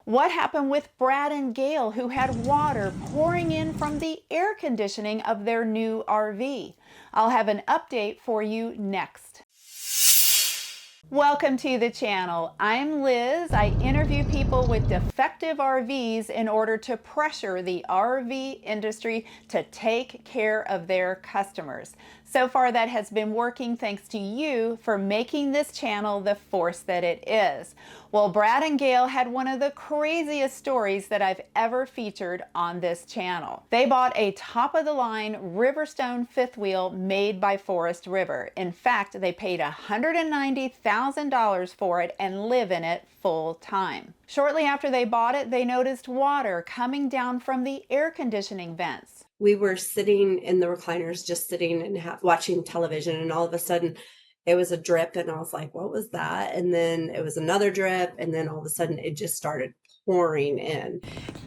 What happened with Brad and Gail, who had water pouring in from the air conditioning of their new RV? I'll have an update for you next. Welcome to the channel. I'm Liz. I interview people with defective RVs in order to pressure the RV industry to take care of their customers. So far that has been working thanks to you for making this channel the force that it is. Well, Brad and Gail had one of the craziest stories that I've ever featured on this channel. They bought a top-of-the-line Riverstone fifth wheel made by Forest River. In fact, they paid $190,000 for it and live in it full time. Shortly after they bought it, they noticed water coming down from the air conditioning vents. We were sitting in the recliners, just sitting and watching television, and all of a sudden it was a drip, and I was like, what was that? And then it was another drip, and then all of a sudden it just started pouring in,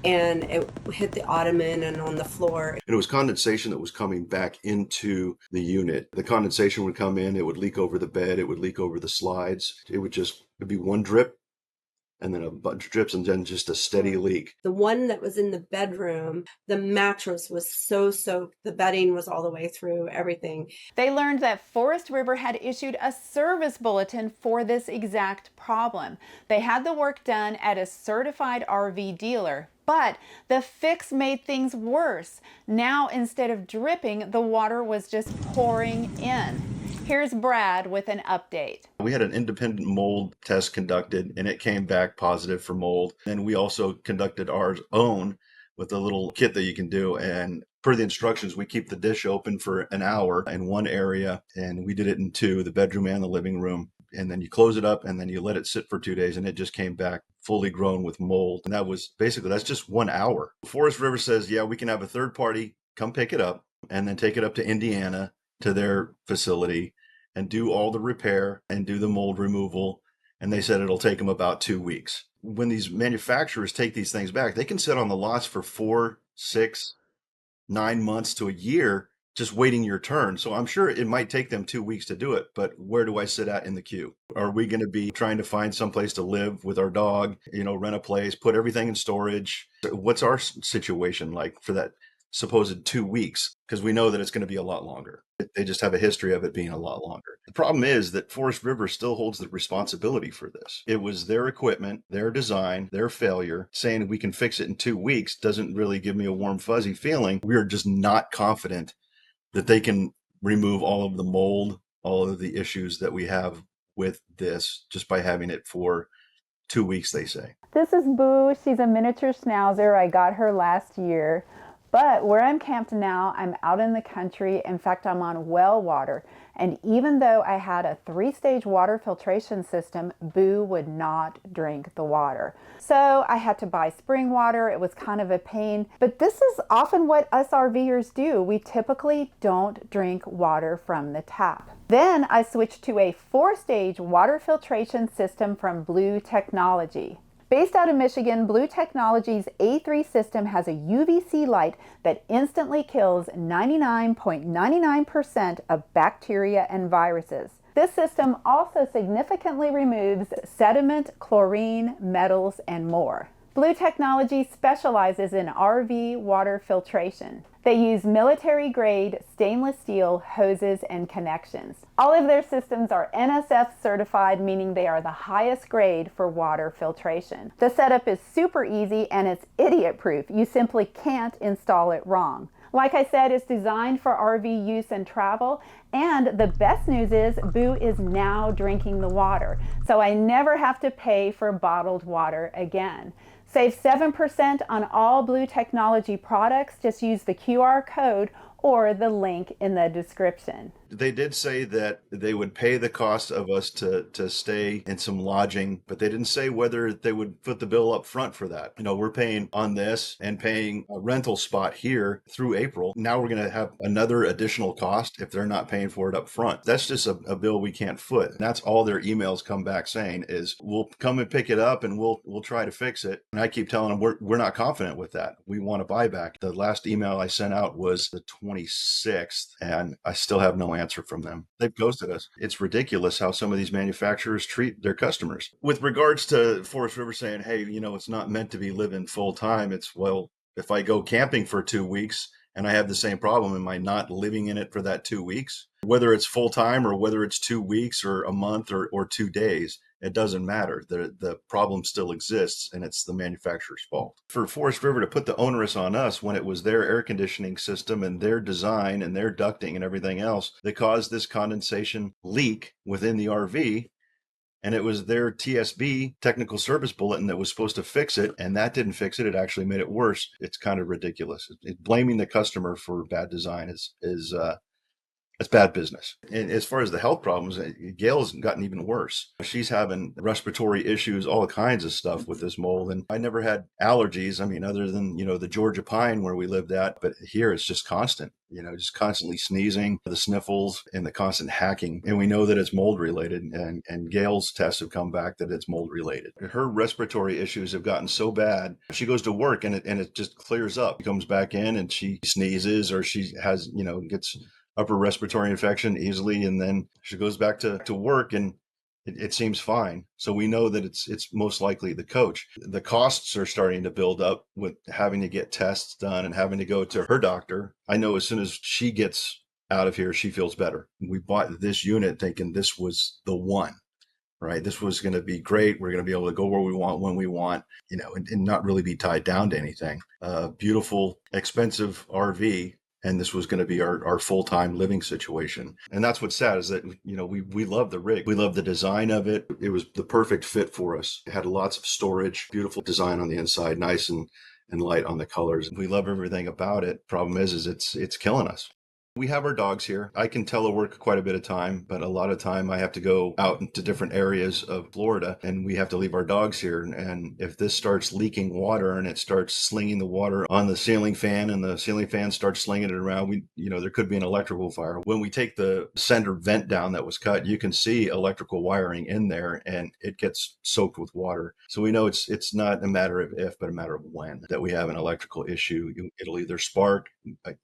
and it hit the ottoman and on the floor. And it was condensation that was coming back into the unit. The condensation would come in, it would leak over the bed, it would leak over the slides. It'd be one drip, and then a bunch of drips, and then just a steady leak. The one that was in the bedroom, the mattress was so soaked, the bedding was all the way through, everything. They learned that Forest River had issued a service bulletin for this exact problem. They had the work done at a certified RV dealer, but the fix made things worse. Now, instead of dripping, the water was just pouring in. Here's Brad with an update. We had an independent mold test conducted, and it came back positive for mold. And we also conducted our own with a little kit that you can do. And per the instructions, we keep the dish open for an hour in one area, and we did it in two, the bedroom and the living room. And then you close it up, and then you let it sit for 2 days, and it just came back fully grown with mold. And that's just 1 hour. Forest River says, yeah, we can have a third party come pick it up and then take it up to Indiana to their facility and do all the repair and do the mold removal. And they said it'll take them about 2 weeks. When these manufacturers take these things back, they can sit on the lots for 4, 6, 9 months to a year just waiting your turn. So I'm sure it might take them 2 weeks to do it, but where do I sit at in the queue? Are we going to be trying to find someplace to live with our dog, rent a place, put everything in storage? What's our situation like for that supposed 2 weeks? Because we know that it's going to be a lot longer. They just have a history of it being a lot longer. The problem is that Forest River still holds the responsibility for this. It was their equipment, their design, their failure. Saying we can fix it in 2 weeks doesn't really give me a warm, fuzzy feeling. We are just not confident that they can remove all of the mold, all of the issues that we have with this just by having it for 2 weeks, they say. This is Boo. She's a miniature schnauzer. I got her last year. But where I'm camped now, I'm out in the country. In fact, I'm on well water. And even though I had a 3-stage water filtration system, Boo would not drink the water. So I had to buy spring water. It was kind of a pain. But this is often what us RVers do. We typically don't drink water from the tap. Then I switched to a 4-stage water filtration system from Blue Technology. Based out of Michigan, Blue Technology's A3 system has a UVC light that instantly kills 99.99% of bacteria and viruses. This system also significantly removes sediment, chlorine, metals, and more. Blue Technology specializes in RV water filtration. They use military-grade stainless steel hoses and connections. All of their systems are NSF certified, meaning they are the highest grade for water filtration. The setup is super easy and it's idiot-proof. You simply can't install it wrong. Like I said, it's designed for RV use and travel, and the best news is Boo is now drinking the water, so I never have to pay for bottled water again. Save 7% on all Blue Technology products. Just use the QR code or the link in the description. They did say that they would pay the cost of us to stay in some lodging, but they didn't say whether they would foot the bill up front for that. We're paying on this and paying a rental spot here through April. Now we're going to have another additional cost if they're not paying for it up front. That's just a bill we can't foot. And that's all their emails come back saying is, we'll come and pick it up and we'll try to fix it. And I keep telling them we're not confident with that. We want a buyback. The last email I sent out was the 26th, and I still have no answer answer from them. They've ghosted us. It's ridiculous how some of these manufacturers treat their customers. With regards to Forest River saying, hey, it's not meant to be living full time. It's, well, if I go camping for 2 weeks and I have the same problem, am I not living in it for that 2 weeks? Whether it's full time or whether it's 2 weeks or a month or 2 days, it doesn't matter. The problem still exists, and it's the manufacturer's fault. For Forest River to put the onus on us when it was their air conditioning system and their design and their ducting and everything else that caused this condensation leak within the RV, and it was their TSB, technical service bulletin, that was supposed to fix it, and that didn't fix it. It actually made it worse. It's kind of ridiculous. Blaming the customer for bad design is it's bad business. And as far as the health problems, Gail's gotten even worse. She's having respiratory issues, all kinds of stuff with this mold. And I never had allergies. I mean, other than, the Georgia pine where we lived at, but here it's just constant, just constantly sneezing, the sniffles and the constant hacking. And we know that it's mold related, and Gail's tests have come back that it's mold related. Her respiratory issues have gotten so bad. She goes to work and it just clears up. She comes back in and she sneezes, or she has, gets upper respiratory infection easily, and then she goes back to work and it seems fine. So we know that it's most likely the coach. The costs are starting to build up with having to get tests done and having to go to her doctor. I know as soon as she gets out of here, she feels better. We bought this unit thinking this was the one, right? This was going to be great. We're going to be able to go where we want, when we want, and not really be tied down to anything. Beautiful, expensive RV. And this was going to be our full-time living situation. And that's what's sad, is that, we love the rig. We love the design of it. It was the perfect fit for us. It had lots of storage, beautiful design on the inside, nice and light on the colors. We love everything about it. Problem is it's killing us. We have our dogs here. I can telework quite a bit of time, but a lot of time I have to go out into different areas of Florida, and we have to leave our dogs here. And if this starts leaking water and it starts slinging the water on the ceiling fan, and the ceiling fan starts slinging it around, there could be an electrical fire. When we take the center vent down that was cut, you can see electrical wiring in there, and it gets soaked with water. So we know it's not a matter of if, but a matter of when that we have an electrical issue. It'll either spark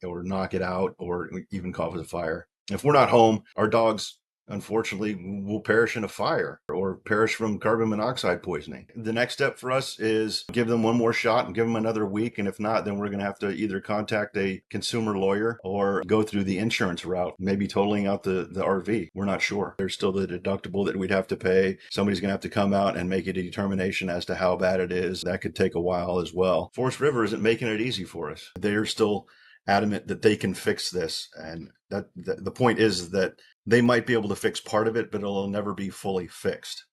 or knock it out, or even cause a fire. If we're not home, our dogs, unfortunately, will perish in a fire or perish from carbon monoxide poisoning. The next step for us is give them one more shot and give them another week. And if not, then we're going to have to either contact a consumer lawyer or go through the insurance route, maybe totaling out the RV. We're not sure. There's still the deductible that we'd have to pay. Somebody's going to have to come out and make a determination as to how bad it is. That could take a while as well. Forest River isn't making it easy for us. They're still adamant that they can fix this, and that the point is that they might be able to fix part of it, but it'll never be fully fixed.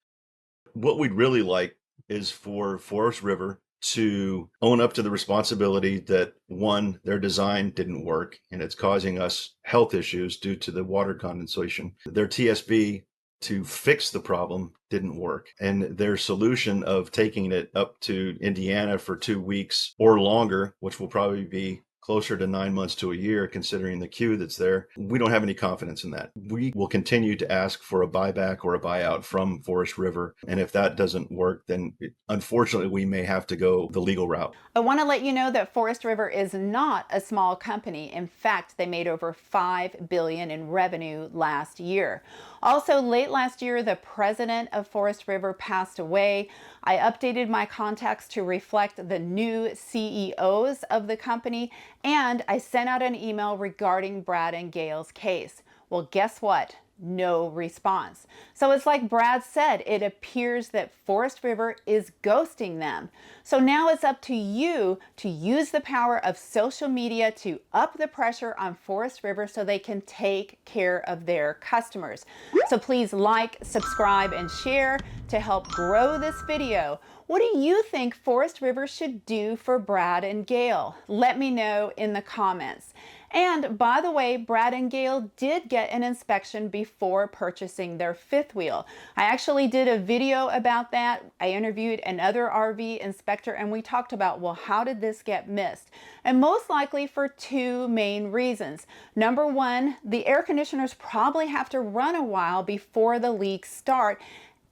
What we'd really like is for Forest River to own up to the responsibility that, one, their design didn't work and it's causing us health issues due to the water condensation. Their TSB to fix the problem didn't work, and their solution of taking it up to Indiana for 2 weeks or longer, which will probably be closer to 9 months to a year, considering the queue that's there. We don't have any confidence in that. We will continue to ask for a buyback or a buyout from Forest River. And if that doesn't work, then unfortunately, we may have to go the legal route. I want to let you know that Forest River is not a small company. In fact, they made over $5 billion in revenue last year. Also, late last year, the president of Forest River passed away. I updated my contacts to reflect the new CEOs of the company, and I sent out an email regarding Brad and Gail's case. Well, guess what? No response. So it's like Brad said, it appears that Forest River is ghosting them. So now it's up to you to use the power of social media to up the pressure on Forest River so they can take care of their customers. So please like, subscribe, and share to help grow this video. What do you think Forest River should do for Brad and Gail? Let me know in the comments. And by the way, Brad and Gail did get an inspection before purchasing their fifth wheel. I actually did a video about that. I interviewed another RV inspector and we talked about, well, how did this get missed? And most likely for two main reasons. Number one, the air conditioners probably have to run a while before the leaks start,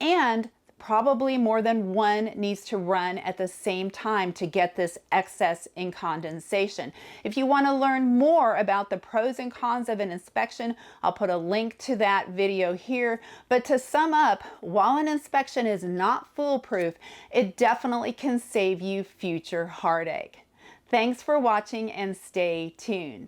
and probably more than one needs to run at the same time to get this excess in condensation. If you want to learn more about the pros and cons of an inspection, I'll put a link to that video here. But to sum up, while an inspection is not foolproof, it definitely can save you future heartache. Thanks for watching and stay tuned.